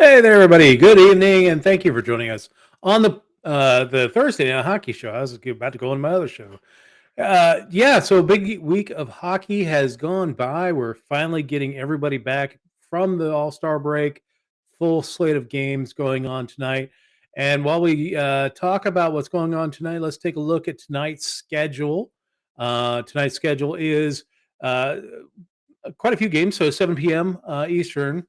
Hey there, everybody. Good evening, and thank you for joining us on the Thursday Night Hockey Show. I was about to go on my other show. Yeah, so a big week of hockey has gone by. We're finally getting everybody back from the All Star break. Full slate of games going on tonight. And while we talk about what's going on tonight, let's take a look at tonight's schedule. Tonight's schedule is uh, quite a few games. So 7 p.m. Eastern.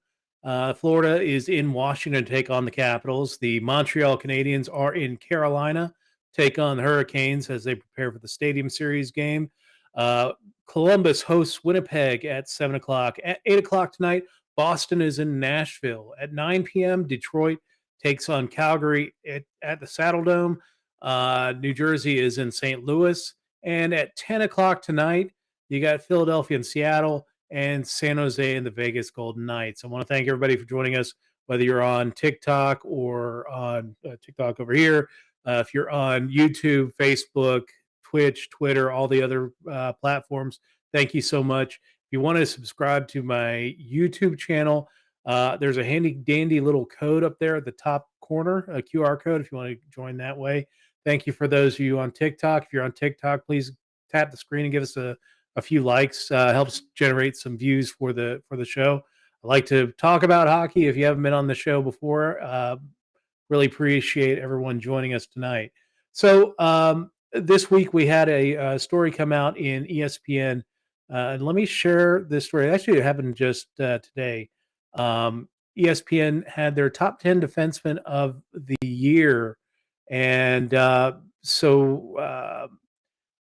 Florida is in Washington to take on the Capitals. The Montreal Canadiens are in Carolina, take on the Hurricanes as they prepare for the Stadium Series game. Uh, Columbus hosts Winnipeg at 7 o'clock. At 8 o'clock tonight, Boston is in Nashville. At 9 p.m., Detroit takes on Calgary at the Saddle Dome. New Jersey is in St. Louis. And at 10 o'clock tonight, you got Philadelphia and Seattle and San Jose and the Vegas Golden Knights. I want to thank everybody for joining us, whether you're on TikTok or on TikTok over here. If you're on YouTube, Facebook, Twitch, Twitter, all the other platforms, thank you so much. If you want to subscribe to my YouTube channel, there's a handy dandy little code up there at the top corner, a QR code if you want to join that way. Thank you for those of you on TikTok. If you're on TikTok, please tap the screen and give us a few likes. Helps generate some views for the show. I like to talk about hockey. If you haven't been on the show before, really appreciate everyone joining us tonight. So this week we had a story come out in ESPN, and let me share this story. Actually, it happened just today. ESPN had their top 10 defensemen of the year, and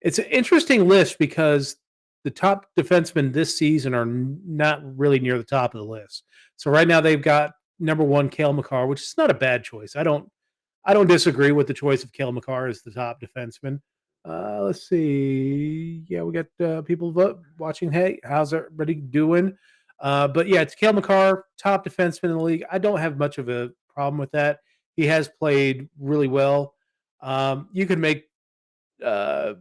it's an interesting list because the top defensemen this season are not really near the top of the list. So right now they've got number one Cale Makar, which is not a bad choice. I don't disagree with the choice of Cale Makar as the top defenseman. Let's see. Yeah, we got people watching. Hey, how's everybody doing? But yeah, it's Cale Makar, top defenseman in the league. I don't have much of a problem with that. He has played really well. You could uh,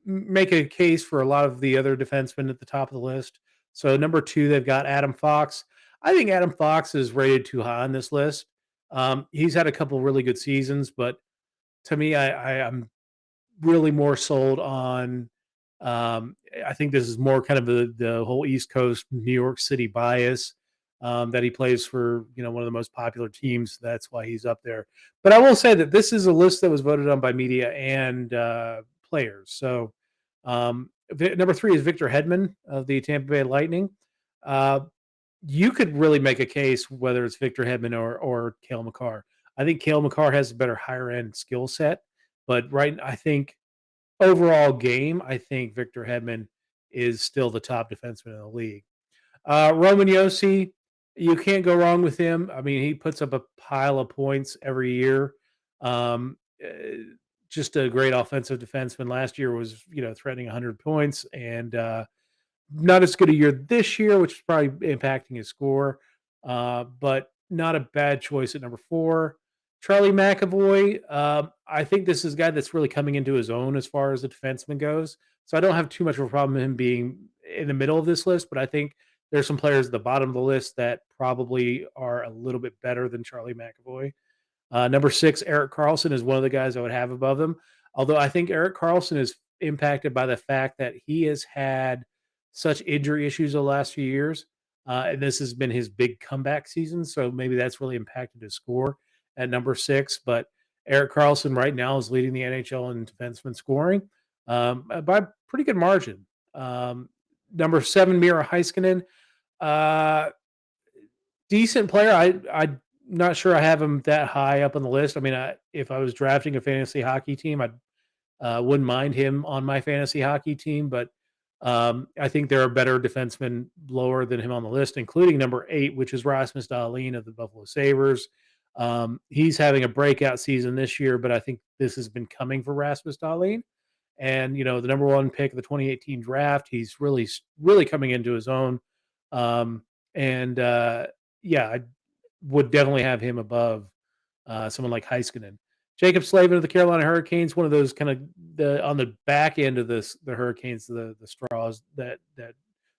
make a case for a lot of the other defensemen at the top of the list. So number two, they've got Adam Fox. I think Adam Fox is rated too high on this list. He's had a couple really good seasons, but to me, I'm really more sold on. I think this is more kind of the whole East Coast New York City bias that he plays for one of the most popular teams. That's why he's up there. But I will say that this is a list that was voted on by media and players. So number three is Victor Hedman of the Tampa Bay Lightning. Uh, you could really make a case whether it's Victor Hedman or Cale Makar. I think Cale Makar has a better higher end skill set, but I think overall game, I think Victor Hedman is still the top defenseman in the league. Roman Yossi, you can't go wrong with him. I mean, he puts up a pile of points every year. Um, uh, just a great offensive defenseman. Last year was threatening 100 points, and not as good a year this year, which is probably impacting his score. But not a bad choice at number four. Charlie McAvoy. I think this is a guy that's really coming into his own as far as the defenseman goes. So I don't have too much of a problem with him being in the middle of this list, but I think there's some players at the bottom of the list that probably are a little bit better than Charlie McAvoy. Number six, Eric Carlson is one of the guys I would have above him. Although I think Eric Carlson is impacted by the fact that he has had such injury issues the last few years. And this has been his big comeback season. So maybe that's really impacted his score at number six. But Eric Carlson right now is leading the NHL in defenseman scoring by a pretty good margin. Number seven, Mira Heiskanen. Uh, Decent player. I'm not sure I have him that high up on the list. I mean, if I was drafting a fantasy hockey team, I wouldn't mind him on my fantasy hockey team, but I think there are better defensemen lower than him on the list, including number eight, which is Rasmus Dahlin of the Buffalo Sabres. He's having a breakout season this year, but I think this has been coming for Rasmus Dahlin. And the number one pick of the 2018 draft, he's really, really coming into his own. And yeah, I would definitely have him above someone like Heiskanen. Jacob Slavin of the Carolina Hurricanes, one of those kind of on the back end of the Hurricanes, the straws that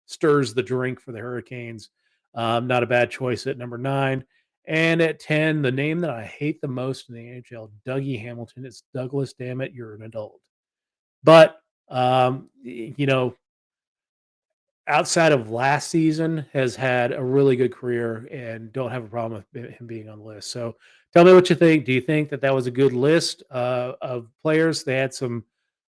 stirs the drink for the Hurricanes. Not a bad choice at number nine. And at 10, the name that I hate the most in the NHL, Dougie Hamilton. It's Douglas. Damn it, you're an adult. But you know, outside of last season, has had a really good career and don't have a problem with him being on the list. So tell me what you think. Do you think that that was a good list of players? They had some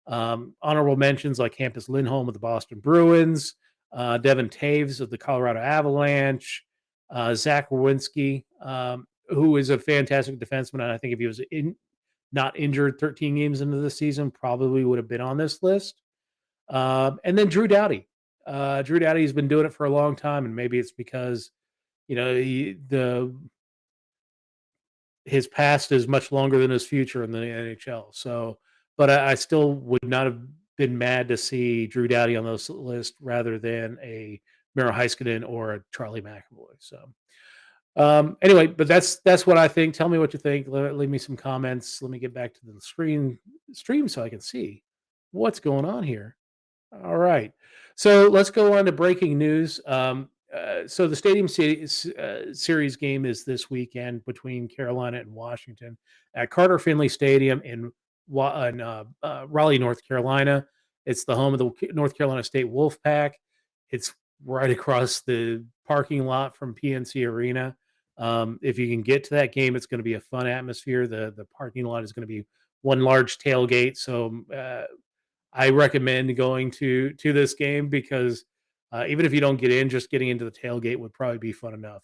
honorable mentions like Hampus Lindholm of the Boston Bruins, Devin Taves of the Colorado Avalanche, Zach Werenski, who is a fantastic defenseman. And I think if he was not injured 13 games into the season, probably would have been on this list. And then Drew Doughty. Drew Doughty's been doing it for a long time, and maybe it's because the his past is much longer than his future in the NHL. So, but I still would not have been mad to see Drew Doughty on this list rather than a Miro Heiskanen or a Charlie McAvoy. So, anyway, but that's what I think. Tell me what you think. Leave me some comments. Let me get back to the stream so I can see what's going on here. All right. So let's go on to breaking news. So the Series game is this weekend between Carolina and Washington at Carter Finley Stadium in Raleigh, North Carolina. It's the home of the North Carolina State Wolfpack. It's right across the parking lot from PNC Arena. If you can get to that game, it's going to be a fun atmosphere. The parking lot is going to be one large tailgate. So I recommend going to this game because even if you don't get in, just getting into the tailgate would probably be fun enough.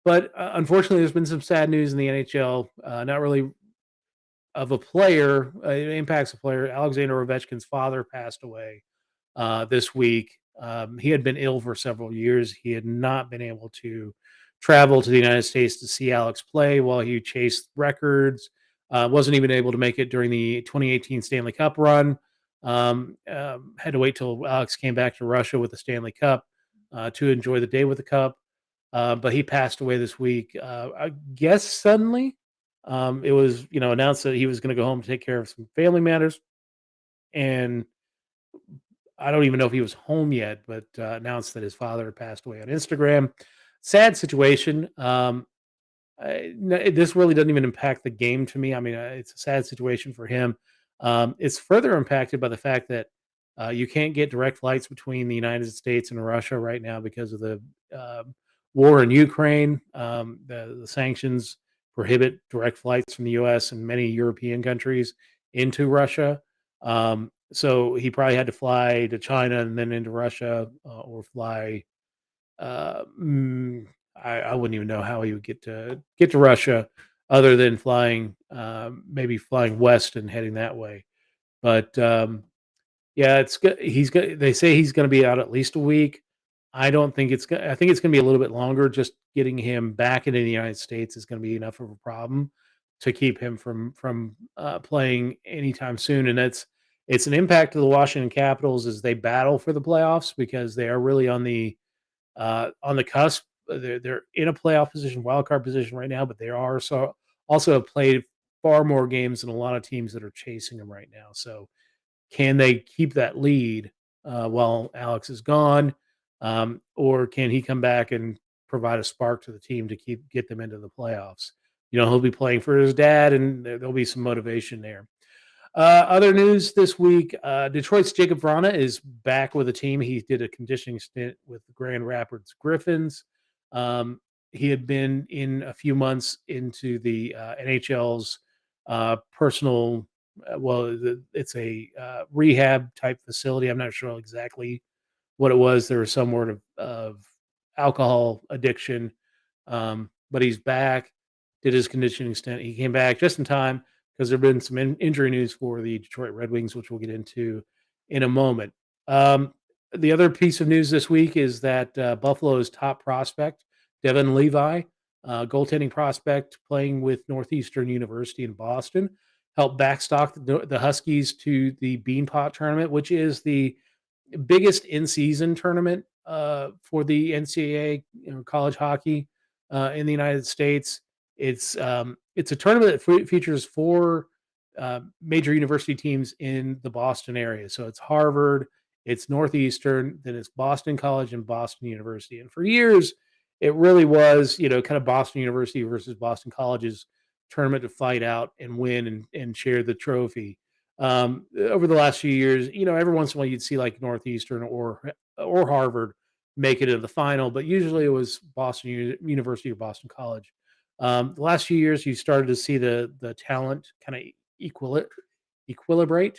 But unfortunately, there's been some sad news in the NHL. Not really of a player. It impacts a player. Alexander Ovechkin's father passed away this week. He had been ill for several years. He had not been able to travel to the United States to see Alex play while he chased records. Wasn't even able to make it during the 2018 Stanley Cup run. Had to wait till Alex came back to Russia with the Stanley Cup to enjoy the day with the Cup. But he passed away this week. I guess suddenly. It was, announced that he was going to go home to take care of some family matters, and I don't even know if he was home yet, but announced that his father had passed away on Instagram. Sad situation. This really doesn't even impact the game to me. I mean, it's a sad situation for him. It's further impacted by the fact that you can't get direct flights between the United States and Russia right now because of the war in Ukraine. The sanctions prohibit direct flights from the U.S. and many European countries into Russia. So he probably had to fly to China and then into Russia, or fly. Uh, mm, I wouldn't even know how he would get to Russia, other than flying, maybe flying west and heading that way. But yeah, it's good. They say he's going to be out at least a week. I don't think it's. I think it's going to be a little bit longer. Just getting him back into the United States is going to be enough of a problem to keep him from playing anytime soon. And it's an impact to the Washington Capitals as they battle for the playoffs because they are really on the cusp. They're in a playoff position, wild card position right now, but they are also have played far more games than a lot of teams that are chasing them right now. So can they keep that lead while Alex is gone, or can he come back and provide a spark to the team to get them into the playoffs? He'll be playing for his dad, and there'll be some motivation there. Other news this week: Detroit's Jacob Vrana is back with the team. He did a conditioning stint with the Grand Rapids Griffins. He had been in a few months into the NHL's personal. It's a rehab type facility. I'm not sure exactly what it was. There was some sort of alcohol addiction, but he's back. Did his conditioning stint. He came back just in time because there've been some injury news for the Detroit Red Wings, which we'll get into in a moment. The other piece of news this week is that Buffalo's top prospect, Devin Levi, goaltending prospect playing with Northeastern University in Boston, helped backstock the Huskies to the Beanpot tournament, which is the biggest in-season tournament for the NCAA, college hockey in the United States. It's a tournament that features four major university teams in the Boston area. So it's Harvard, it's Northeastern, then it's Boston College and Boston University. And for years, it really was, kind of Boston University versus Boston College's tournament to fight out and win and share the trophy. Over the last few years, every once in a while you'd see like Northeastern or Harvard make it to the final, but usually it was Boston University or Boston College. The last few years, you started to see the talent kind of equal equilibrate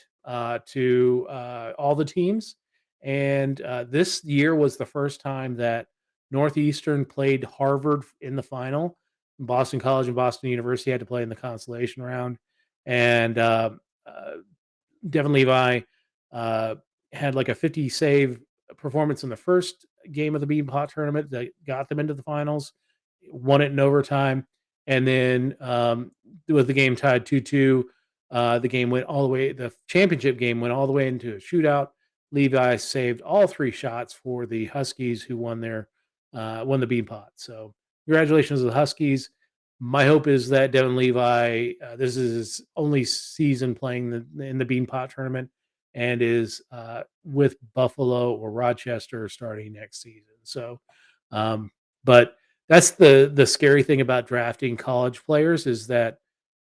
to all the teams, and this year was the first time that Northeastern played Harvard in the final. Boston College and Boston University had to play in the consolation round, and uh, Devin Levi uh, had like a 50 save performance in the first game of the Beanpot tournament that got them into the finals, won it in overtime, and then with the game tied 2-2, the game went all the way. The championship game went all the way into a shootout. Levi saved all three shots for the Huskies, who won the Beanpot. So congratulations to the Huskies. My hope is that Devin Levi, this is his only season playing in the Beanpot tournament, and is with Buffalo or Rochester starting next season. So, but that's the scary thing about drafting college players is that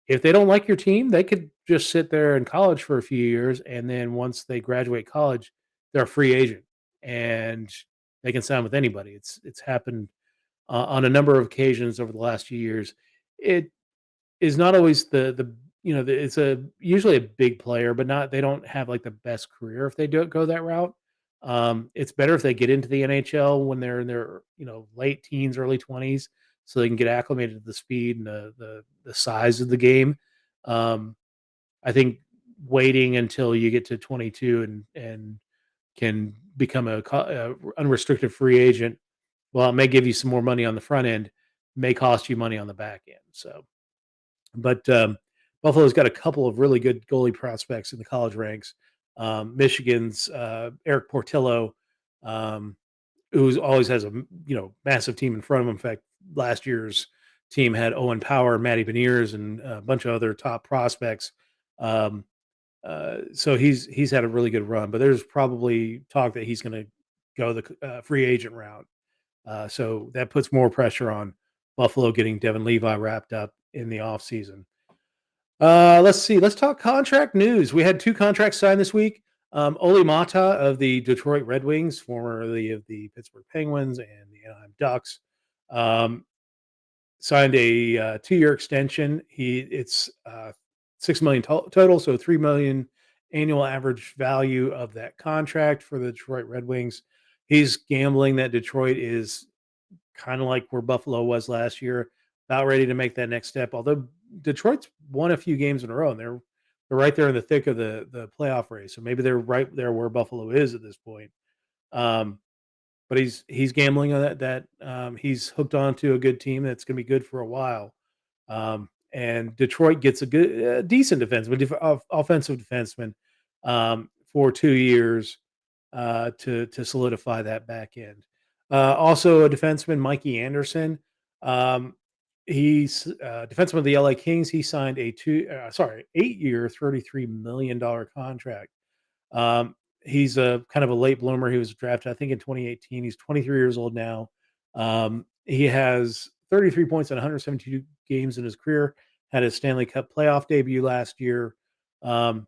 if they don't like your team, they could just sit there in college for a few years, and then once they graduate college, they're a free agent, and they can sign with anybody. It's happened on a number of occasions over the last few years. It is not always it's a usually a big player, but not they don't have like the best career if they don't go that route. It's better if they get into the NHL when they're in their late teens, early 20s, so they can get acclimated to the speed and the size of the game. Um, I think waiting until you get to 22 and can become a unrestricted free agent, well, it may give you some more money on the front end, may cost you money on the back end. So, but Buffalo's got a couple of really good goalie prospects in the college ranks. Michigan's Eric Portillo, um, who always has a massive team in front of him. In fact, last year's team had Owen Power, Matty Beniers, and a bunch of other top prospects. Um, so he's had a really good run, but there's probably talk that he's going to go the free agent route. So that puts more pressure on Buffalo getting Devin Levi wrapped up in the offseason. Let's see. Let's talk contract news. We had two contracts signed this week. Oli Mata of the Detroit Red Wings, formerly of the Pittsburgh Penguins and the Anaheim Ducks, um, signed a 2-year extension. It's 6 million total, so 3 million annual average value of that contract for the Detroit Red Wings. He's gambling that Detroit is kind of like where Buffalo was last year, about ready to make that next step. Although Detroit's won a few games in a row, and they're right there in the thick of the playoff race. So maybe they're right there where Buffalo is at this point. Um, but he's gambling on that he's hooked on to a good team that's going to be good for a while. And Detroit gets a good, decent defenseman, offensive defenseman for 2 years to solidify that back end. Also, a defenseman, Mikey Anderson. Um, he's defenseman of the LA Kings. He signed a 8-year, $33 million contract. Um, he's a kind of a late bloomer. He was drafted, I think, in 2018. He's 23 years old now. He has 33 points in 172 games in his career. Had his Stanley Cup playoff debut last year. Um,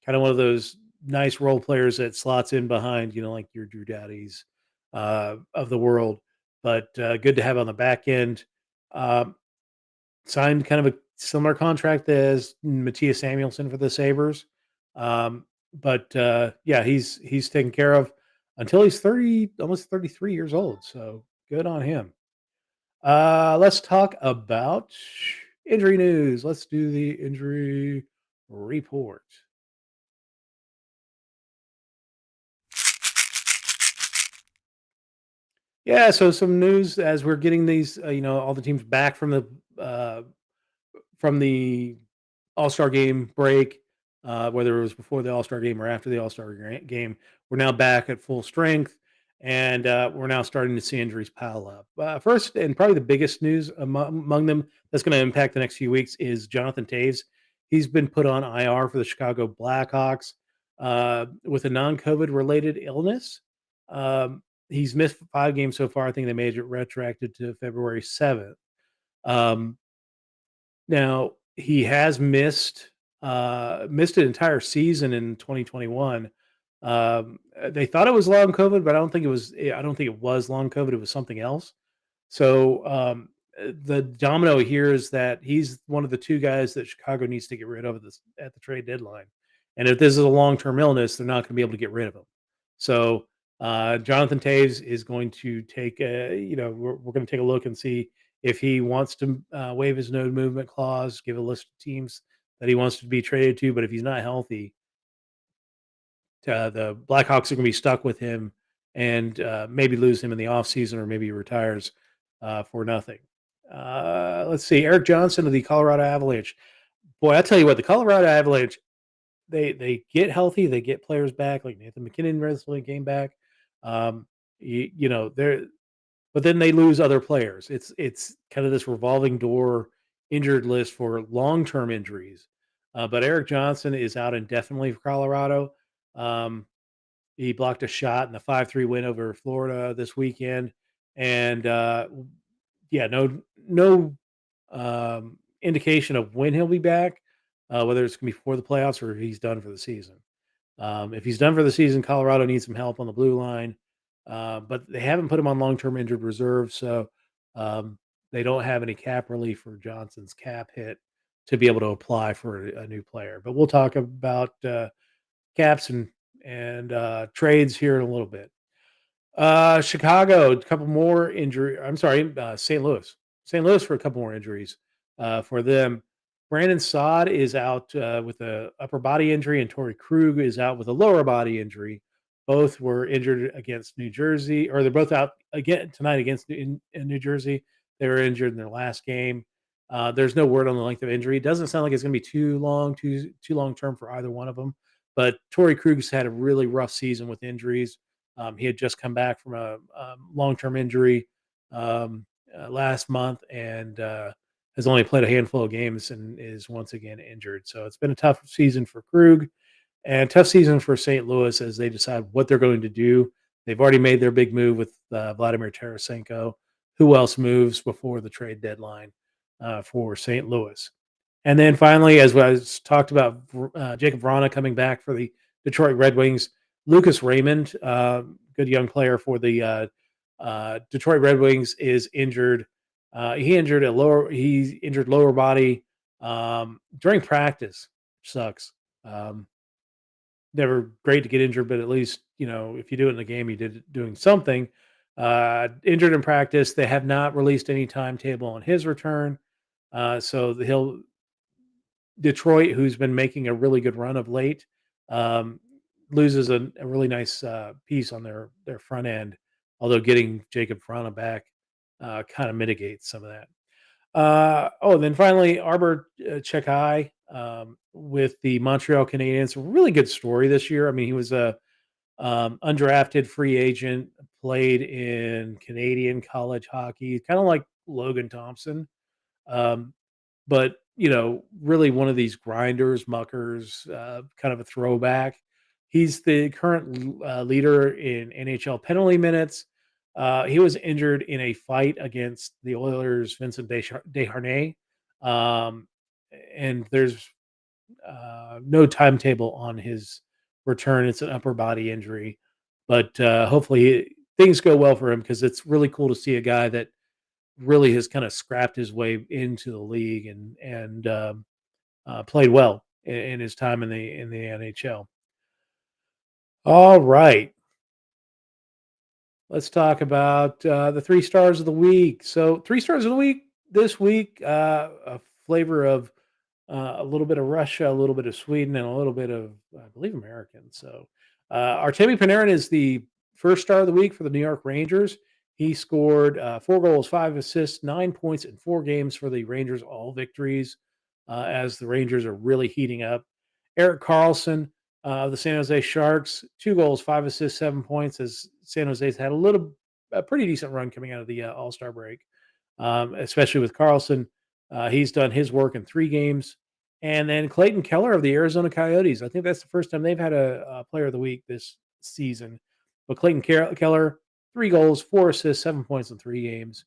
Kind of one of those nice role players that slots in behind, like your Drew Daddies of the world. But good to have on the back end. Um, Signed kind of a similar contract as Matthias Samuelson for the Sabres. But yeah, he's taken care of until he's 30, almost 33 years old. So good on him. Let's talk about injury news. Let's do the injury report. Yeah, so some news as we're getting these, all the teams back uh, from the All Star Game break, whether it was before the All Star Game or after the All Star Game. We're now back at full strength, and we're now starting to see injuries pile up. First, and probably the biggest news among them that's going to impact the next few weeks is Jonathan Taves. He's been put on IR for the Chicago Blackhawks with a non-COVID related illness. Um, He's missed 5 games so far. I think they made it retroactive to February 7th. Um, Now he has missed an entire season in 2021. They thought it was long COVID, but I don't think it was long COVID. It was something else. So the domino here is that he's one of the 2 guys that Chicago needs to get rid of at the trade deadline. And if this is a long-term illness, they're not going to be able to get rid of him. So Jonathan Taves is going to take we're going to take a look and see if he wants to waive his no movement clause, give a list of teams that he wants to be traded to. But if he's not healthy, the Blackhawks are going to be stuck with him and maybe lose him in the offseason, or maybe he retires for nothing. Let's see. Eric Johnson of the Colorado Avalanche. Boy, I tell you what, the Colorado Avalanche, they get healthy, they get players back, like Nathan McKinnon recently came back. Um, they're but then they lose other players. It's kind of this revolving door injured list for long term injuries. But Eric Johnson is out indefinitely for Colorado. Um, he blocked a shot in the 5-3 win over Florida this weekend, and yeah, no indication of when he'll be back, whether it's gonna be before the playoffs or he's done for the season. If he's done for the season, Colorado needs some help on the blue line, but they haven't put him on long-term injured reserve, so um, they don't have any cap relief for Johnson's cap hit to be able to apply for a new player. But we'll talk about caps and trades here in a little bit. Chicago, a couple more injury. I'm sorry, St. Louis. St. Louis for a couple more injuries for them. Brandon Saad is out with a upper body injury, and Torrey Krug is out with a lower body injury. Both were injured against New Jersey, or they're both out again tonight against in New Jersey. They were injured in their last game. There's no word on the length of injury. It doesn't sound like it's going to be too long term for either one of them. But Torrey Krug's had a really rough season with injuries. He had just come back from a long-term injury last month and has only played a handful of games and is once again injured. So it's been a tough season for Krug and tough season for St. Louis as they decide what they're going to do. They've already made their big move with Vladimir Tarasenko. Who else moves before the trade deadline for St. Louis? And then finally, as was talked about, Jacob Vrana coming back for the Detroit Red Wings. Lucas Raymond, good young player for the Detroit Red Wings, is injured. He injured lower body during practice. Sucks. Um, Never great to get injured, but at least if you do it in the game, you did it doing something. Injured in practice. They have not released any timetable on his return. So he'll Detroit, who's been making a really good run of late, um, loses a really nice piece on their front end. Although getting Jacob Frana back kind of mitigates some of that. And then finally, Arbor Chekai with the Montreal Canadiens. Really good story this year. I mean, he was a undrafted free agent, played in Canadian college hockey, kind of like Logan Thompson. Um, but really one of these grinders, muckers, kind of a throwback. He's the current leader in NHL penalty minutes. He was injured in a fight against the Oilers' Vincent Desharnais, um, and there's no timetable on his return. It's an upper body injury, but hopefully things go well for him because it's really cool to see a guy that really has kind of scrapped his way into the league and played well in his time in the NHL. All right, let's talk about the 3 stars of the week. So 3 stars of the week this week, a flavor of a little bit of Russia, a little bit of Sweden, and a little bit of I believe American. So Artemi Panarin is the first star of the week for the New York Rangers. He scored 4 goals, 5 assists, 9 points in 4 games for the Rangers, all victories, as the Rangers are really heating up. Eric Carlson, the San Jose Sharks, 2 goals, 5 assists, 7 points, as San Jose's had a pretty decent run coming out of the All Star break, especially with Carlson. He's done his work in 3 games. And then Clayton Keller of the Arizona Coyotes. I think that's the first time they've had a player of the week this season. But Keller, 3 goals, 4 assists, 7 points in 3 games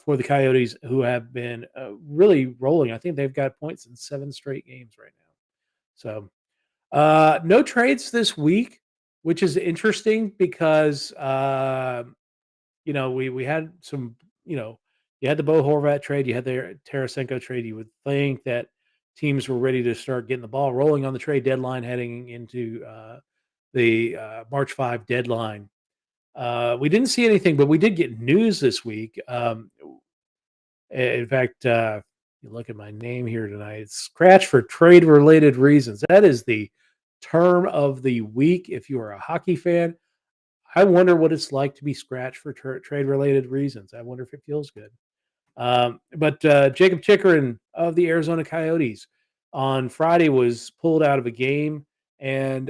for the Coyotes, who have been really rolling. I think they've got points in 7 straight games right now. So no trades this week, which is interesting because we had some, you had the Bo Horvat trade, you had the Tarasenko trade. You would think that teams were ready to start getting the ball rolling on the trade deadline heading into the March 5 deadline. We didn't see anything, but we did get news this week. In fact, you look at my name here tonight. It's scratch for trade related reasons. That is the term of the week. If you are a hockey fan, I wonder what it's like to be scratched for trade related reasons. I wonder if it feels good. But Jacob Chikrin of the Arizona Coyotes on Friday was pulled out of a game, and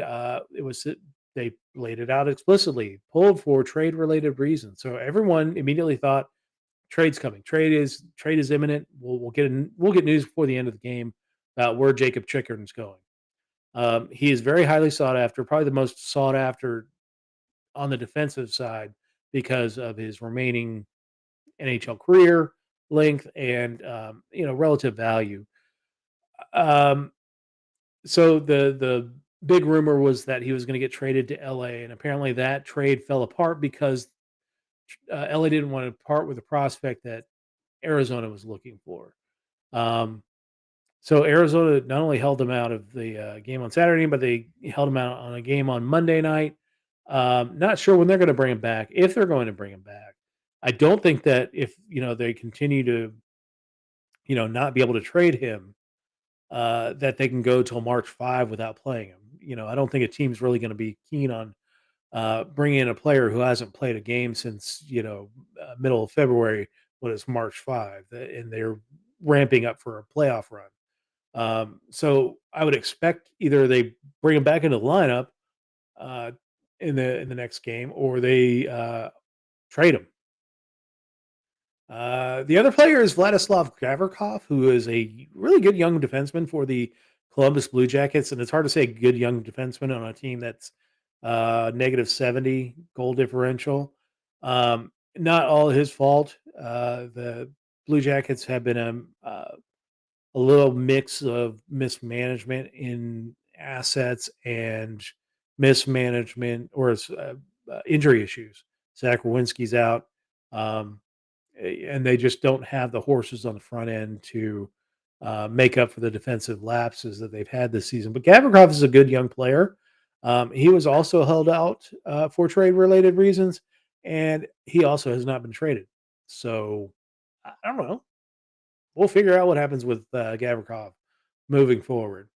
they laid it out explicitly, pulled for trade related reasons. So everyone immediately thought trade's coming. Trade is imminent. We'll get news before the end of the game about where Jacob Chikrin's going. He is very highly sought after, probably the most sought after on the defensive side because of his remaining NHL career length and relative value. Um, so the big rumor was that he was going to get traded to LA, and apparently that trade fell apart because LA didn't want to part with a prospect that Arizona was looking for. Um, so Arizona not only held him out of the game on Saturday, but they held him out on a game on Monday night. Not sure when they're going to bring him back, if they're going to bring him back. I don't think that if they continue to not be able to trade him, that they can go till March 5 without playing him. I don't think a team's really going to be keen on bringing in a player who hasn't played a game since middle of February when it's March 5, and they're ramping up for a playoff run. So I would expect either they bring him back into the lineup uh, in the next game, or they trade him. The other player is Vladislav Gavrikov, who is a really good young defenseman for the Columbus Blue Jackets, and it's hard to say good young defenseman on a team that's -70 goal differential. Not all his fault. The Blue Jackets have been a little mix of mismanagement in assets and mismanagement or injury issues. Zach Rowinski's out. Um, and they just don't have the horses on the front end to make up for the defensive lapses that they've had this season. But Gavrikov is a good young player. He was also held out for trade related reasons, and he also has not been traded. So I don't know. We'll figure out what happens with Gavrikov moving forward.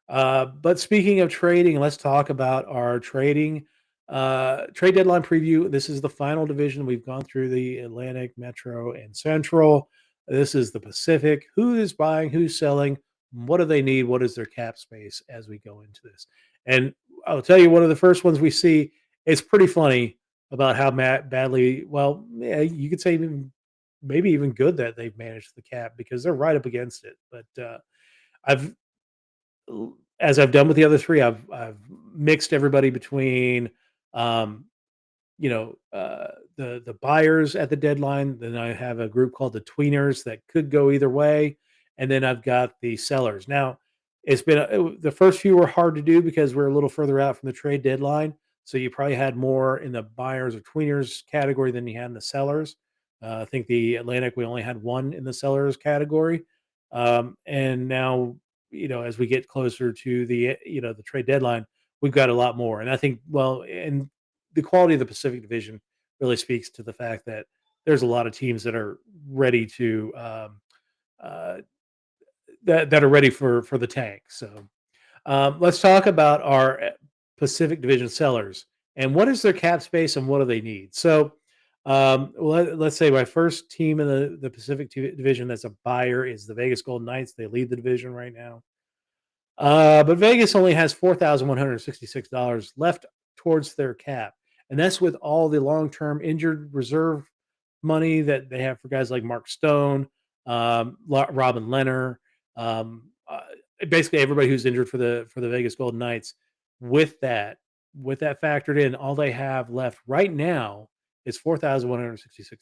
But speaking of trading, let's talk about our trade deadline preview. This is the final division. We've gone through the Atlantic, Metro, and Central. This is the Pacific. Who is buying? Who's selling? What do they need? What is their cap space as we go into this? And I'll tell you, one of the first ones we see. It's pretty funny about how badly. Well, yeah, you could say maybe even good that they've managed the cap because they're right up against it. But I've as I've done with the other 3, I've mixed everybody between, um, the buyers at the deadline. Then I have a group called the tweeners that could go either way, and then I've got the sellers. Now, the first few were hard to do because we're a little further out from the trade deadline, so you probably had more in the buyers or tweeners category than you had in the sellers. I think the Atlantic, we only had 1 in the sellers category, and now as we get closer to the trade deadline, we've got a lot more. And I think, well, and the quality of the Pacific Division really speaks to the fact that there's a lot of teams that are ready to uh, that are ready for the tank. So let's talk about our Pacific Division sellers and what is their cap space and what do they need. So let's say my first team in the Pacific Division that's a buyer is the Vegas Golden Knights. They lead the division right now. But Vegas only has $4,166 left towards their cap, and that's with all the long-term injured reserve money that they have for guys like Mark Stone, Robin Leonard, um, uh, basically everybody who's injured for the Vegas Golden Knights. With that factored in, all they have left right now is $4,166.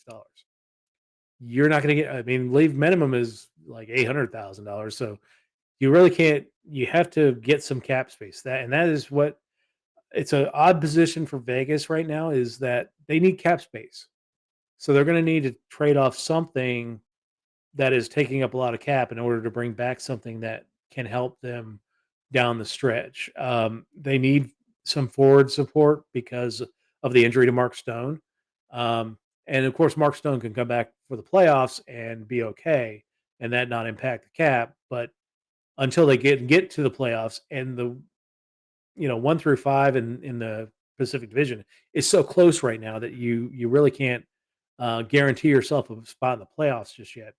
You're not going to get. I mean, league minimum is like $800,000. So you really can't. You have to get some cap space. That is what it's an odd position for Vegas right now. Is that they need cap space, so they're going to need to trade off something that is taking up a lot of cap in order to bring back something that can help them down the stretch. They need some forward support because of the injury to Mark Stone. Um, and of course, Mark Stone can come back for the playoffs and be okay and that not impact the cap. But until they get to the playoffs and the 1 through 5 in the Pacific Division is so close right now that you really can't guarantee yourself a spot in the playoffs just yet.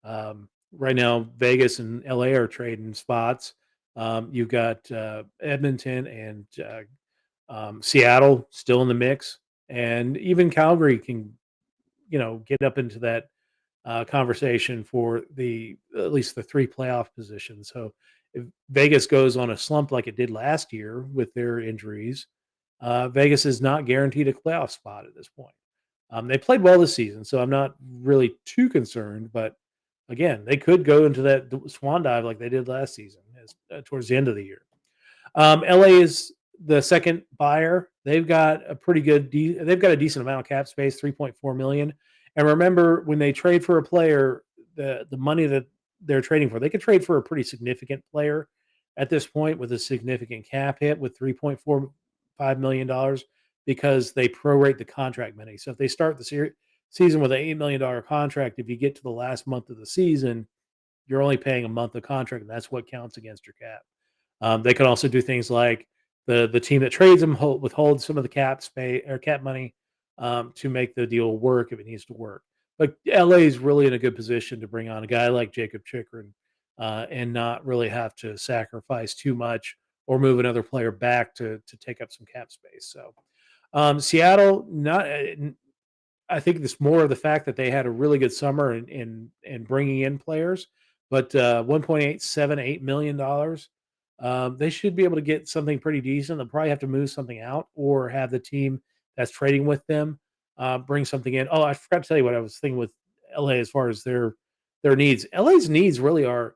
Right now, Vegas and LA are trading spots. You've got Edmonton and Seattle still in the mix, and even Calgary can get up into that conversation for the at least the 3 playoff positions. So if Vegas goes on a slump like it did last year with their injuries, Vegas is not guaranteed a playoff spot at this point. They played well this season, so I'm not really too concerned. But again, they could go into that swan dive like they did last season, towards the end of the year. LA is the second buyer. They've got a pretty good. They've got a decent amount of cap space, 3.4 million. And remember, when they trade for a player, the money that they're trading for, they could trade for a pretty significant player at this point with a significant cap hit with $3.45 million because they prorate the contract money. So if they start the season with an $8 million contract, if you get to the last month of the season, you're only paying a month of contract, and that's what counts against your cap. They can also do things like the team that trades them withhold some of the cap space or cap money to make the deal work if it needs to work. But LA is really in a good position to bring on a guy like Jacob Chikrin and not really have to sacrifice too much or move another player back to take up some cap space. So Seattle, not I think it's more of the fact that they had a really good summer in bringing in players, but $1.878 million. They should be able to get something pretty decent. They'll probably have to move something out or have the team that's trading with them bring something in. Oh, I forgot to tell you what I was thinking with LA as far as their needs. LA's needs really are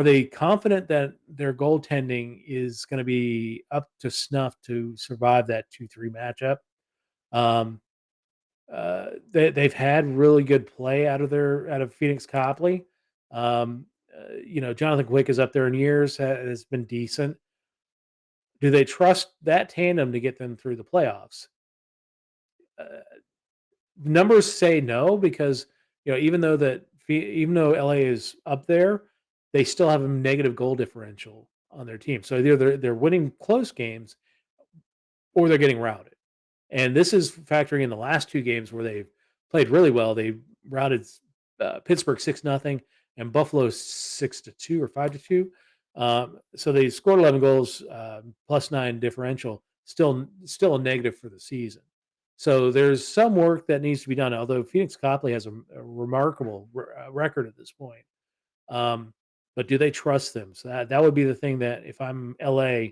they confident that their goaltending is going to be up to snuff to survive that 2-3 matchup? Um, they've had really good play out of Phoenix Copley. Jonathan Quick is up there in years, has been decent. Do they trust that tandem to get them through the playoffs? Uh, Numbers say no because even though LA is up there, they still have a negative goal differential on their team. So either they're winning close games or they're getting routed. And this is factoring in the last 2 games where they've played really well. They routed Pittsburgh 6-0 and Buffalo 6-2 or 5-2. So they scored 11 goals, +9 differential, still a negative for the season. So there's some work that needs to be done. Although Phoenix Copley has a remarkable record at this point, um, but do they trust them? So that would be the thing that if I'm LA,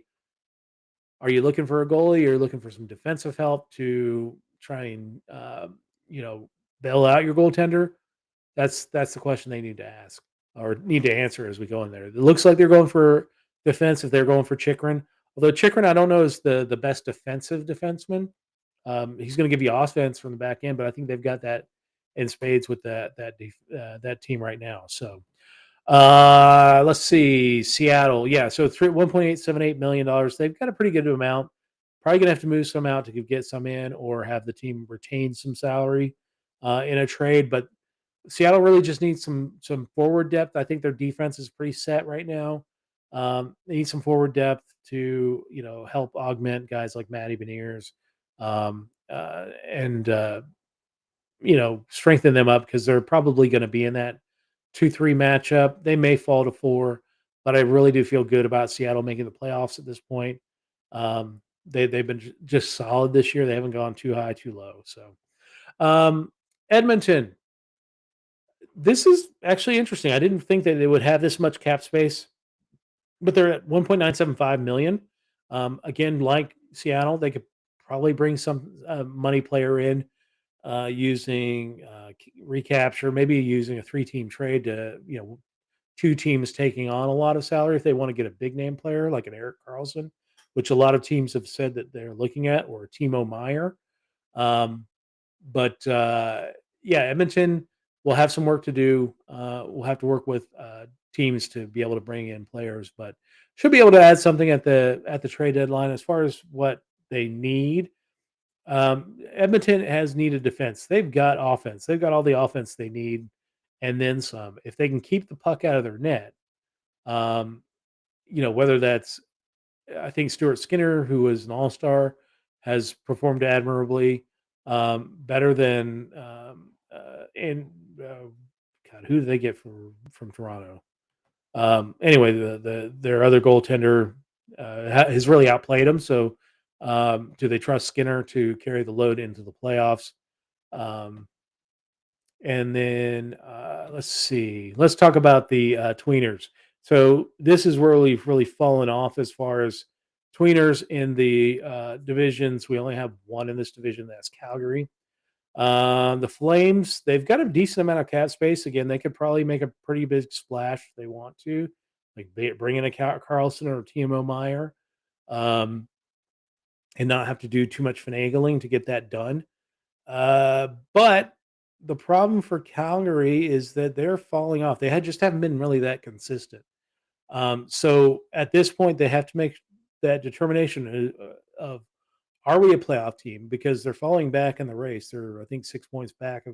are you looking for a goalie? Or looking for some defensive help to try and bail out your goaltender? That's the question they need to ask or need to answer as we go in there. It looks like they're going for defense if they're going for Chikrin. Although Chikrin, I don't know, is the best defensive defenseman. He's going to give you offense from the back end, but I think they've got that in spades with that team right now. So let's see, Seattle. Yeah, so $1.878 million. They've got a pretty good amount. Probably gonna have to move some out to get some in, or have the team retain some salary in a trade. But Seattle really just needs some forward depth. I think their defense is pretty set right now. They need some forward depth to help augment guys like Matty Beniers, and strengthen them up because they're probably going to be in that 2-3 matchup. They may fall to 4, but I really do feel good about Seattle making the playoffs at this point. They've been just solid this year. They haven't gone too high, too low. So Edmonton, this is actually interesting. I didn't think that they would have this much cap space, but they're at 1.975 million. Again, like Seattle, they could probably bring some money player in. using recapture, maybe using a three-team trade to, two teams taking on a lot of salary if they want to get a big name player like an Eric Carlson, which a lot of teams have said that they're looking at, or Timo Meyer. Um, but yeah, Edmonton will have some work to do. We'll have to work with teams to be able to bring in players, but should be able to add something at the trade deadline as far as what they need. Edmonton has needed defense. They've got offense. They've got all the offense they need, and then some. If they can keep the puck out of their net, um, whether that's, I think Stuart Skinner, who was an all-star, has performed admirably, better than and God, who did they get from Toronto? Anyway, their other goaltender has really outplayed him. So, do they trust Skinner to carry the load into the playoffs? Um, and then let's see. Let's talk about the tweeners. So this is where we've really fallen off as far as tweeners in the divisions. We only have one in this division. That's Calgary. The Flames, they've got a decent amount of cap space. Again, they could probably make a pretty big splash if they want to, like bring in a Carlson or a Timo Meyer, um, and not have to do too much finagling to get that done. But the problem for Calgary is that they're falling off. They just haven't been really that consistent. So at this point, they have to make that determination of, are we a playoff team? Because they're falling back in the race. They're, I think, 6 points back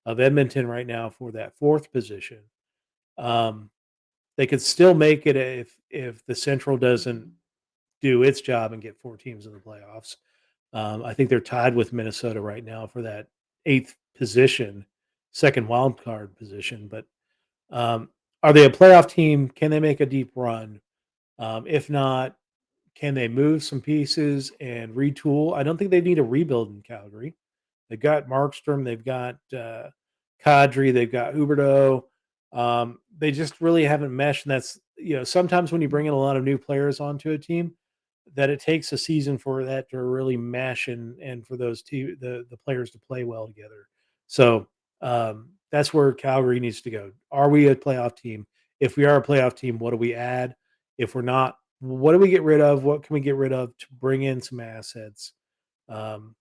of Edmonton right now for that fourth position. Um, they could still make it if the Central doesn't do its job and get four teams in the playoffs. I think they're tied with Minnesota right now for that eighth position, second wild card position. But um, are they a playoff team? Can they make a deep run? If not, can they move some pieces and retool? I don't think they need a rebuild in Calgary. They've got Markstrom, they've got Kadri, they've got Huberto. They just really haven't meshed. And that's, sometimes when you bring in a lot of new players onto a team, that it takes a season for that to really mesh and for those the players to play well together. So that's where Calgary needs to go. Are we a playoff team? If we are a playoff team, what do we add? If we're not, what do we get rid of? What can we get rid of to bring in some assets? Um,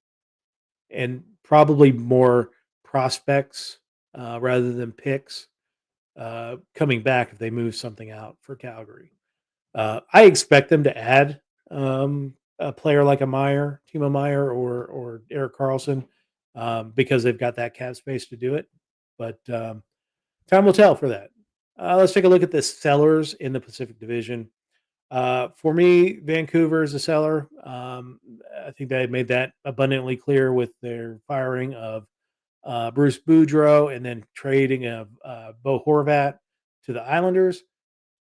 and probably more prospects rather than picks coming back if they move something out for Calgary. I expect them to add a player like a Timo Meyer, or Eric Carlson, because they've got that cap space to do it. But time will tell for that. Let's take a look at the sellers in the Pacific Division. For me, Vancouver is a seller. I think they made that abundantly clear with their firing of Bruce Boudreau and then trading of Bo Horvat to the Islanders.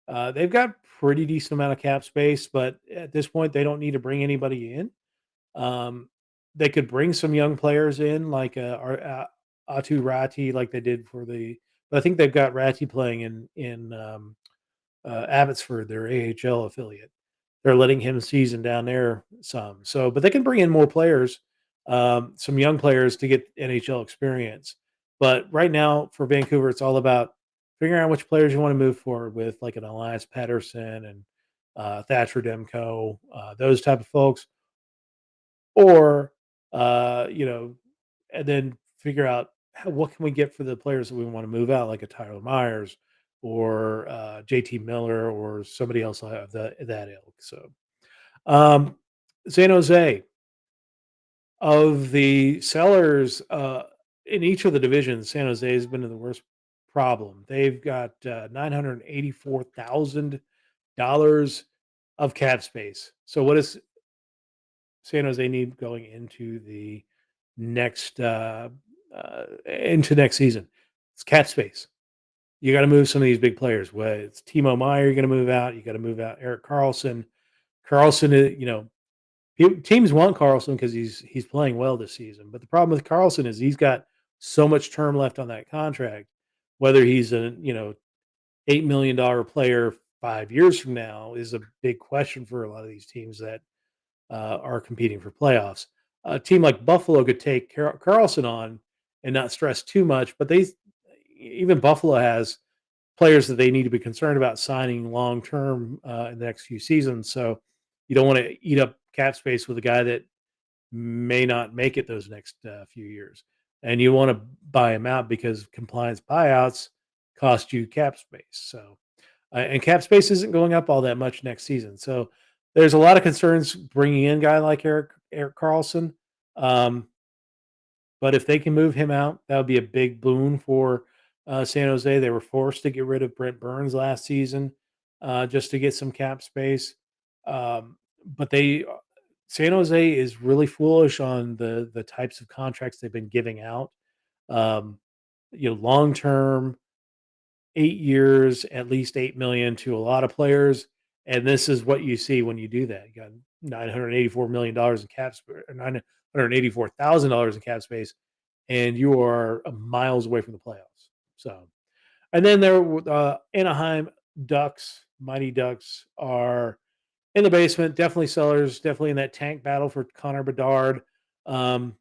They've got pretty decent amount of cap space, but at this point, they don't need to bring anybody in. Um, they could bring some young players in, like Atu Rati, like they did for the. But I think they've got Rati playing in Abbotsford, their AHL affiliate. They're letting him season down there some. So, but they can bring in more players, some young players to get NHL experience. But right now for Vancouver, it's all about figuring out which players you want to move forward with, like an Elias Patterson and Thatcher Demko, those type of folks, or and then figure out what can we get for the players that we want to move out, like a Tyler Myers or JT Miller or somebody else of that ilk. So um, San Jose, of the sellers in each of the divisions, San Jose has been in the worst problem. They've got $984,000 of cap space. So what does San Jose need going next into next season? It's cap space. You got to move some of these big players. Whether it's Timo Meyer, you're going to move out. You got to move out Eric Carlson. Carlson, teams want Carlson because he's playing well this season. But the problem with Carlson is he's got so much term left on that contract. Whether he's a $8 million player 5 years from now is a big question for a lot of these teams that are competing for playoffs. a team like Buffalo could take Carlson on and not stress too much. But even Buffalo has players that they need to be concerned about signing long term in the next few seasons. So you don't want to eat up cap space with a guy that may not make it those next few years, and you want to buy him out because compliance buyouts cost you cap space. So and cap space isn't going up all that much next season. So there's a lot of concerns bringing in a guy like Eric Carlson. Um, but if they can move him out, that would be a big boon for San Jose. They were forced to get rid of Brent Burns last season just to get some cap space. But San Jose is really foolish on the types of contracts they've been giving out. Um, long term, 8 years, at least 8 million to a lot of players, and this is what you see when you do that. You got $984 million in cap space, $984,000 in cap space, and you are miles away from the playoffs. So, and then Anaheim Ducks, Mighty Ducks, are in the basement. Definitely sellers. Definitely in that tank battle for Connor Bedard. Um,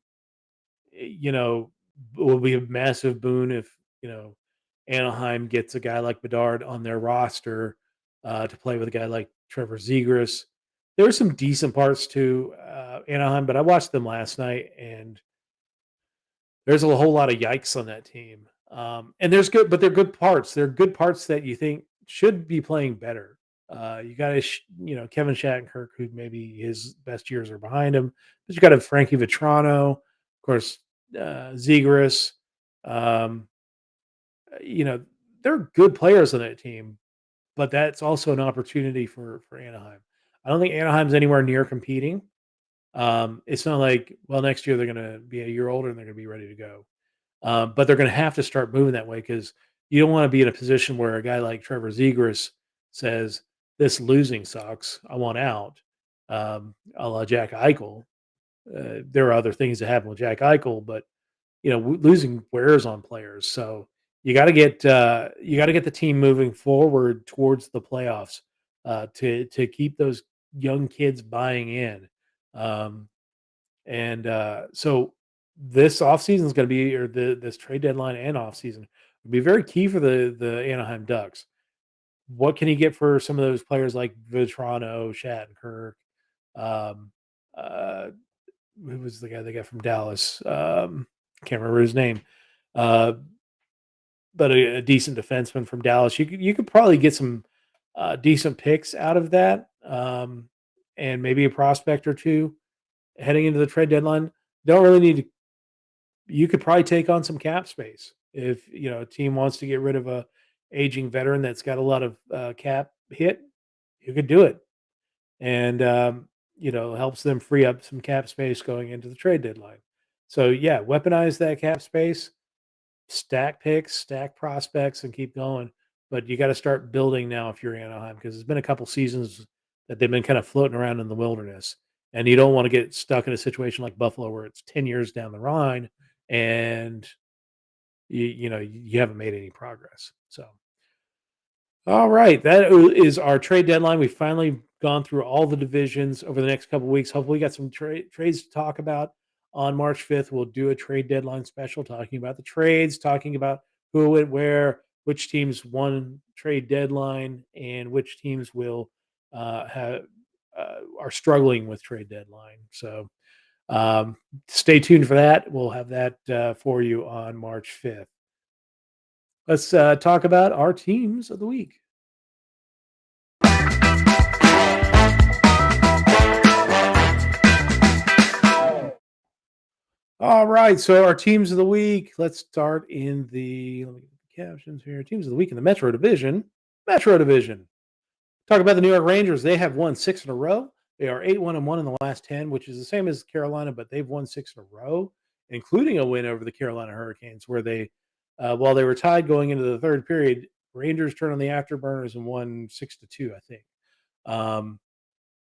you know, will be a massive boon if Anaheim gets a guy like Bedard on their roster to play with a guy like Trevor Zegras. There were some decent parts to Anaheim, but I watched them last night, and there's a whole lot of yikes on that team. And there's good, but they're good parts. They're good parts that you think should be playing better. You got Kevin Shattenkirk, who maybe his best years are behind him, but you got a Frankie Vetrano, of course, Zegras. Um, you know, they're good players on that team, but that's also an opportunity for Anaheim. I don't think Anaheim's anywhere near competing. It's not like, well, next year they're going to be a year older and they're going to be ready to go. But they're going to have to start moving that way because you don't want to be in a position where a guy like Trevor Zegras says, "This losing sucks. I want out." A la Jack Eichel. There are other things that happen with Jack Eichel, but losing wears on players. So you got to get the team moving forward towards the playoffs to keep those young kids buying in. Um, so this offseason is going to be, or this trade deadline and offseason will be very key for the Anaheim Ducks. What can you get for some of those players like Vitrano, Shattenkirk? Um, uh, who was the guy they got from Dallas? Can't remember his name. Uh, but a decent defenseman from Dallas. You could probably get some decent picks out of that, and maybe a prospect or two heading into the trade deadline. Don't really need to. You could probably take on some cap space if a team wants to get rid of a aging veteran that's got a lot of cap hit. You could do it, and helps them free up some cap space going into the trade deadline. So yeah, weaponize that cap space, stack picks, stack prospects, and keep going. But you got to start building now if you're Anaheim because it's been a couple seasons that they've been kind of floating around in the wilderness, and you don't want to get stuck in a situation like Buffalo where it's 10 years down the line and you haven't made any progress. So all right, that is our trade deadline. We've finally gone through all the divisions over the next couple of weeks. Hopefully, we got some trades to talk about on March 5th. We'll do a trade deadline special talking about the trades, talking about who went where, which teams won trade deadline, and which teams will have are struggling with trade deadline. So stay tuned for that. We'll have that for you on March 5th. Let's talk about our teams of the week. All right, so our teams of the week. Let's start in let me get the captions here. Teams of the week in the Metro Division. Metro Division. Talk about the New York Rangers. They have won 6 in a row. They are 8-1-1 in the last 10, which is the same as Carolina, but they've won 6 in a row, including a win over the Carolina Hurricanes, where while they were tied going into the third period, Rangers turned on the afterburners and won 6-2, I think.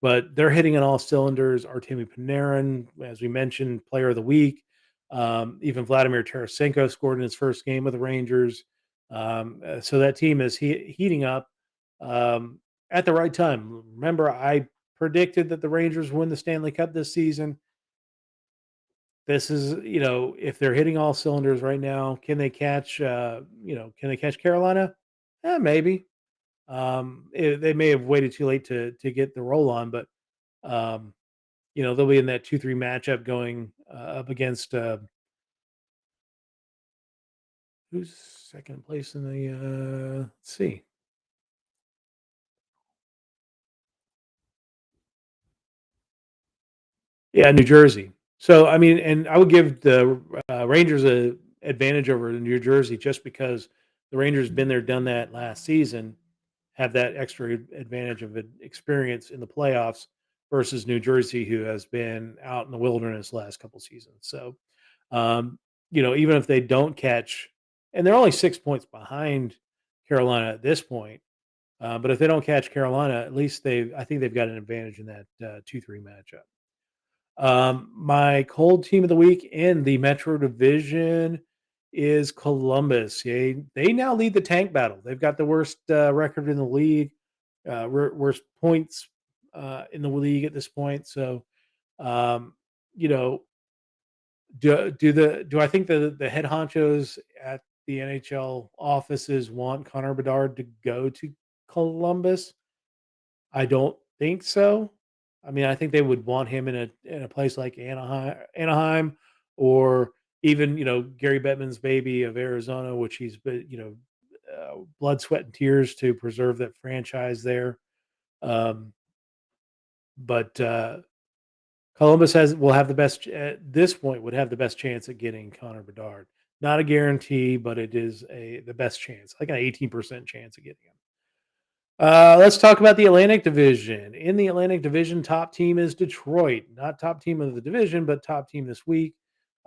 But they're hitting on all cylinders. Artemi Panarin, as we mentioned, player of the week. Even Vladimir Tarasenko scored in his first game with the Rangers. So that team is heating up at the right time. Remember, I predicted that the Rangers win the Stanley Cup this season. This is, if they're hitting all cylinders right now, can they catch, can they catch Carolina? Maybe. They may have waited too late to get the roll on, but um, they'll be in that 2-3 matchup going up against who's second place in the let's see. Yeah, New Jersey. So, I mean, and I would give the Rangers a advantage over New Jersey just because the Rangers been there, done that last season, have that extra advantage of experience in the playoffs versus New Jersey, who has been out in the wilderness last couple seasons. So, um, even if they don't catch, and they're only 6 points behind Carolina at this point, but if they don't catch Carolina, at least I think they've got an advantage in that 2-3 matchup. My cold team of the week in the Metro Division is Columbus. They now lead the tank battle. They've got the worst record in the league, worst points in the league at this point. So, um, you know, do I think the head honchos at the NHL offices want Connor Bedard to go to Columbus? I don't think so. I mean, I think they would want him in a place like Anaheim, or even Gary Bettman's baby of Arizona, which he's been blood, sweat, and tears to preserve that franchise there. Um, but Columbus will have the best at this point would have the best chance at getting Connor Bedard. Not a guarantee, but it is the best chance, like an 18% chance of getting him. Let's talk about the Atlantic Division. In the Atlantic Division, top team is Detroit. Not top team of the division, but top team this week.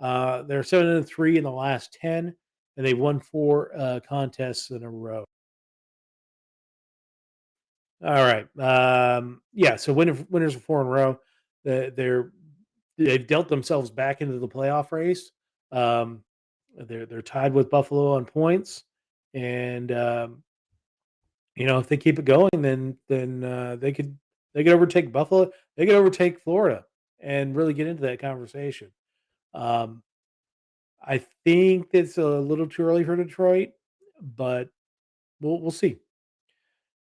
They're 7-3 in the last 10, and they've won four contests in a row. All right. Yeah. So winners of four in a row. They're they've dealt themselves back into the playoff race. Um, they're tied with Buffalo on points, and if they keep it going, then they could overtake Buffalo. They could overtake Florida and really get into that conversation. Um, I think it's a little too early for Detroit, but we'll see.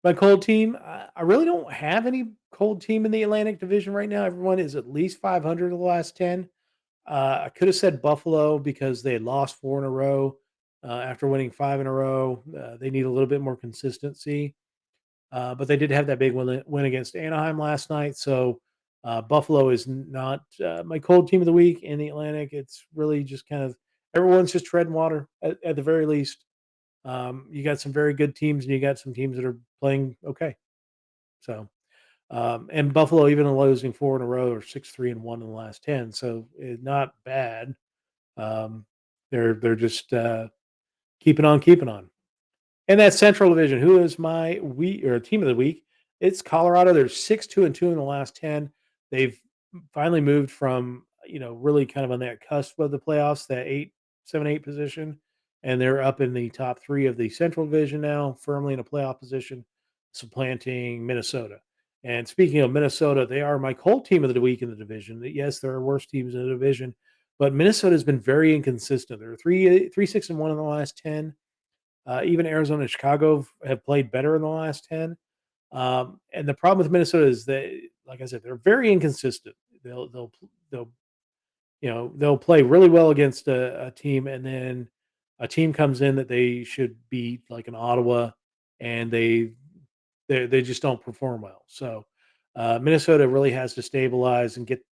My cold team, I really don't have any cold team in the Atlantic Division right now. Everyone is at least 500 of the last 10. I could have said Buffalo because they had lost four in a row after winning five in a row. They need a little bit more consistency. But they did have that big win against Anaheim last night. So Buffalo is not my cold team of the week in the Atlantic. It's really just kind of everyone's just treading water at the very least. You got some very good teams, and you got some teams that are playing okay. So and Buffalo, even losing four in a row, or 6-3-1 in the last 10, so not bad. Um, they're just keeping on keeping on. In that Central Division, who is my week or team of the week? It's Colorado. They're 6-2-2 in the last 10. They've finally moved from, really kind of on that cusp of the playoffs, that 8, 7, 8 position. And they're up in the top three of the Central Division now, firmly in a playoff position, supplanting Minnesota. And speaking of Minnesota, they are my cold team of the week in the division. Yes, there are worse teams in the division, but Minnesota has been very inconsistent. They're 3-6-1 in the last 10. Even Arizona and Chicago have played better in the last 10. And the problem with Minnesota is that, like I said, they're very inconsistent. They'll they'll play really well against a team, and then a team comes in that they should beat, like an Ottawa, and they just don't perform well. So Minnesota really has to stabilize and get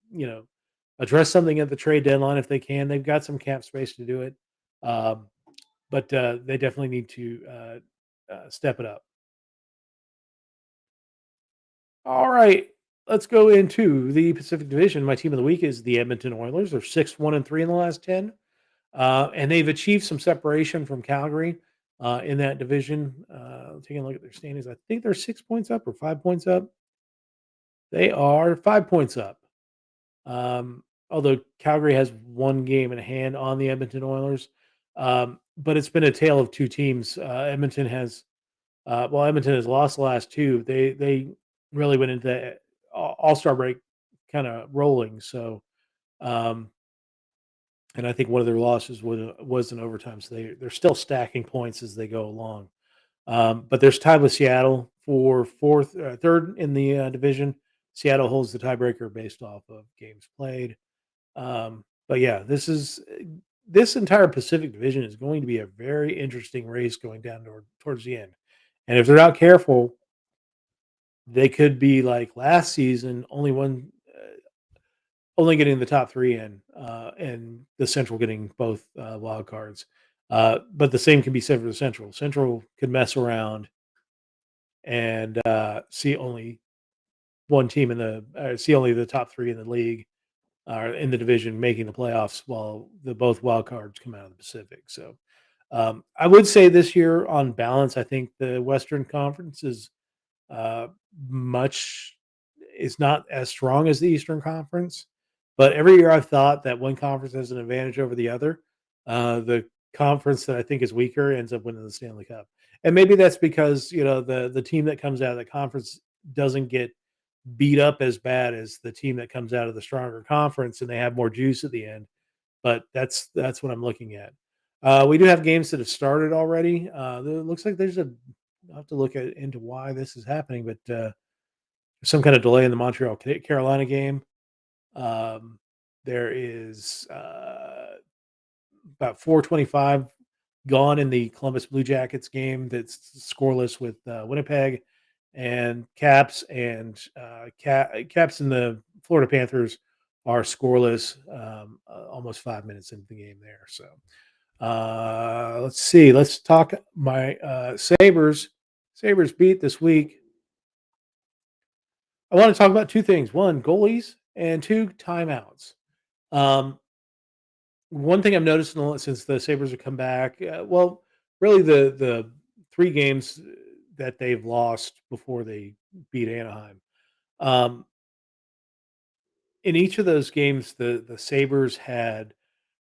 address something at the trade deadline if they can. They've got some cap space to do it. Um, but they definitely need to step it up. All right, let's go into the Pacific Division. My team of the week is the Edmonton Oilers. They're 6-1-3 in the last 10, and they've achieved some separation from Calgary in that division. Taking a look at their standings, I think they're 6 points up or 5 points up. They are 5 points up. Although Calgary has one game in hand on the Edmonton Oilers, but it's been a tale of two teams. Edmonton has lost the last two. They really went into that All Star break kind of rolling. So, um, and I think one of their losses was in overtime. So they're still stacking points as they go along. But there's tied with Seattle for third in the division. Seattle holds the tiebreaker based off of games played. But yeah, this entire Pacific Division is going to be a very interesting race going down towards the end. And if they're not careful, they could be like last season, only getting the top three in, and the Central getting both wild cards. But the same can be said for the Central. Central could mess around and see only one team see only the top three in the league in the division making the playoffs, while the both wild cards come out of the Pacific. So I would say this year, on balance, I think the Western Conference uh, much is not as strong as the Eastern Conference. But every year I've thought that one conference has an advantage over the other. The conference that I think is weaker ends up winning the Stanley Cup, and maybe that's because the team that comes out of the conference doesn't get beat up as bad as the team that comes out of the stronger conference, and they have more juice at the end. But that's what I'm looking at. We do have games that have started already. It looks like I'll have to look into why this is happening, but some kind of delay in the Montreal Carolina game. Um, there is about 4:25 gone in the Columbus Blue Jackets game that's scoreless with Winnipeg, and Caps and the Florida Panthers are scoreless. Almost 5 minutes into the game there. So let's see. Let's talk my Sabers. Sabers beat this week. I want to talk about two things: one, goalies, and two, timeouts. Um, One thing I've noticed since the Sabres have come back, well, really the three games that they've lost before they beat Anaheim. Um, in each of those games, the Sabres had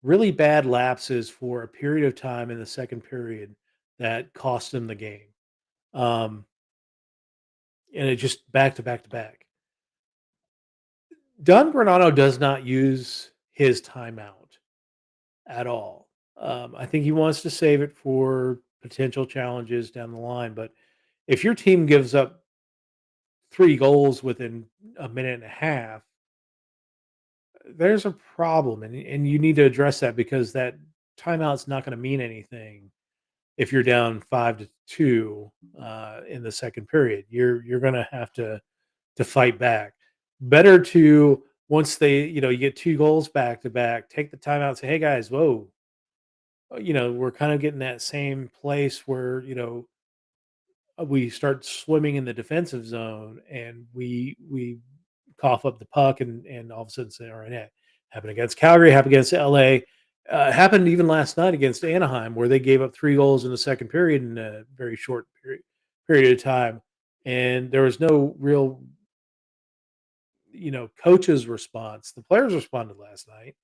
really bad lapses for a period of time in the second period that cost them the game. Um, and it just back to back to back. Don Granado does not use his timeout at all. I think he wants to save it for potential challenges down the line. But if your team gives up three goals within a minute and a half, there's a problem, and you need to address that, because that timeout's not going to mean anything if you're down 5-2 in the second period. You're going to have to fight back. Better to, once you get two goals back to back, take the timeout and say, "Hey guys, whoa, we're kind of getting that same place where, we start swimming in the defensive zone, and we cough up the puck, and all of a sudden say, all right, net." Happened against Calgary, happened against LA, happened even last night against Anaheim, where they gave up three goals in the second period in a very short period of time, and there was no real coach's response. The players responded last night,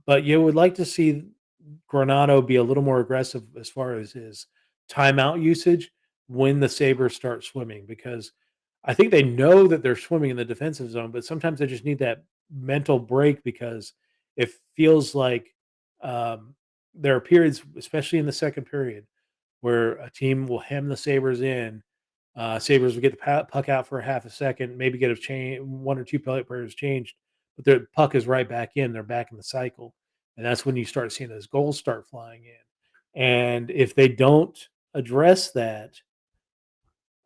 but you would like to see Granado be a little more aggressive as far as his timeout usage when the Sabres start swimming, because I think they know that they're swimming in the defensive zone, but sometimes they just need that mental break, because it feels like um, there are periods, especially in the second period, where a team will hem the Sabres in. Sabres will get the puck out for a half a second, maybe get one or two players changed, but the puck is right back in. They're back in the cycle, and that's when you start seeing those goals start flying in. And if they don't address that,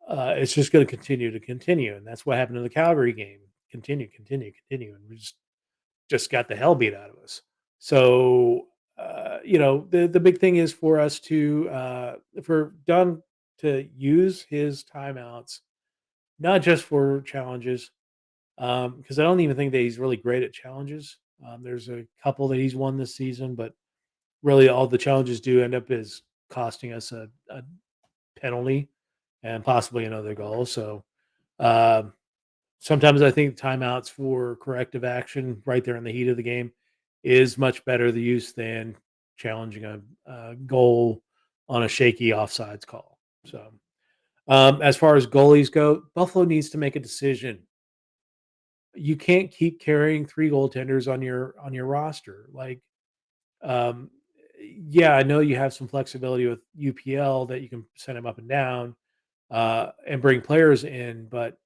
it's just going to continue, and that's what happened in the Calgary game. Continue, and we just got the hell beat out of us. So, the big thing is for us for Dunn to use his timeouts, not just for challenges, because I don't even think that he's really great at challenges. There's a couple that he's won this season, but really all the challenges do end up is costing us a penalty and possibly another goal. So, um, sometimes I think timeouts for corrective action right there in the heat of the game is much better the use than challenging a goal on a shaky offsides call. So, as far as goalies go, Buffalo needs to make a decision. You can't keep carrying three goaltenders on your roster. Like, Um, yeah, I know you have some flexibility with UPL that you can send them up and down and bring players in, but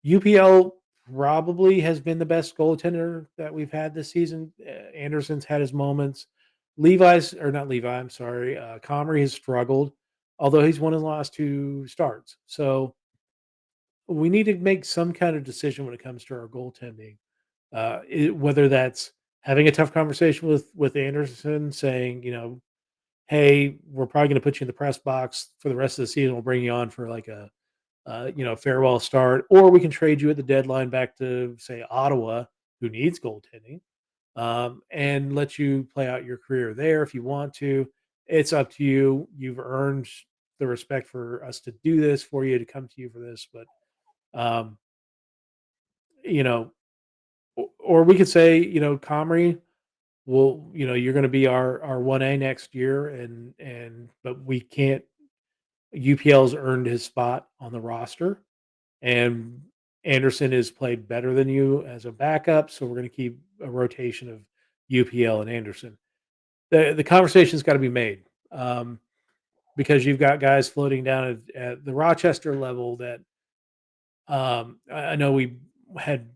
UPL probably has been the best goaltender that we've had this season. Anderson's had his moments. Levi's or not Levi, I'm sorry. Comrie has struggled, although he's won his last two starts. So we need to make some kind of decision when it comes to our goaltending. Whether that's having a tough conversation with Anderson, saying, hey, we're probably going to put you in the press box for the rest of the season. We'll bring you on for like a farewell start, or we can trade you at the deadline back to say Ottawa, who needs goaltending, and let you play out your career there if you want to. It's up to you. You've earned the respect for us to do this for you, to come to you for this, but um, you know, or we could say, Comrie, well, you're going to be our 1A next year, and but we can't. UPL's earned his spot on the roster, and Anderson has played better than you as a backup, so we're going to keep a rotation of UPL and Anderson. The conversation's got to be made, because you've got guys floating down at the Rochester level that I know we had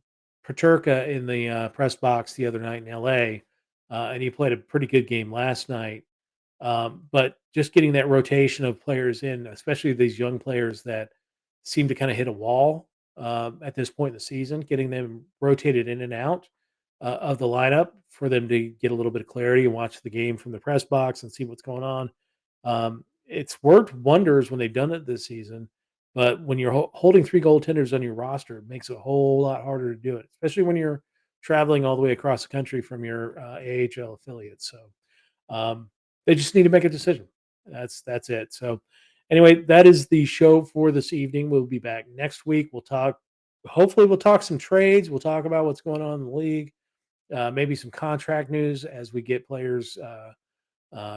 Paterka in the press box the other night in LA, and he played a pretty good game last night. But just getting that rotation of players in, especially these young players that seem to kind of hit a wall at this point in the season, getting them rotated in and out of the lineup for them to get a little bit of clarity and watch the game from the press box and see what's going on. It's worked wonders when they've done it this season, but when you're holding three goaltenders on your roster, it makes it a whole lot harder to do it, especially when you're traveling all the way across the country from your AHL affiliate. So um, they just need to make a decision. That's it. So anyway, that is the show for this evening. We'll be back next week. We'll talk. Hopefully, we'll talk some trades. We'll talk about what's going on in the league. Maybe some contract news as we get players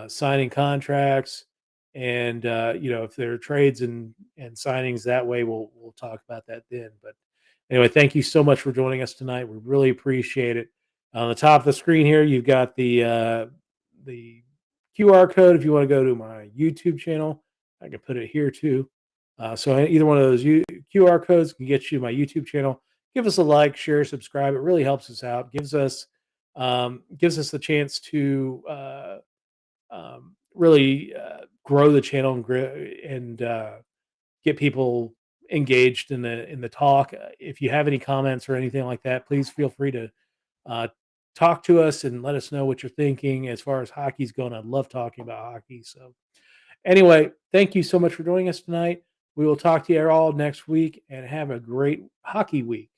signing contracts, and if there are trades and signings that way, we'll talk about that then. But anyway, thank you so much for joining us tonight. We really appreciate it. On the top of the screen here, you've got the QR code if you want to go to my YouTube channel. I can put it here too. So either one of those QR codes can get you to my YouTube channel. Give us a like, share, subscribe. It really helps us out. Gives us the chance to really grow the channel and get people engaged in the talk. If you have any comments or anything like that, please feel free to uh, talk to us and let us know what you're thinking as far as hockey's going. I love talking about hockey. So anyway, thank you so much for joining us tonight. We will talk to you all next week and have a great hockey week.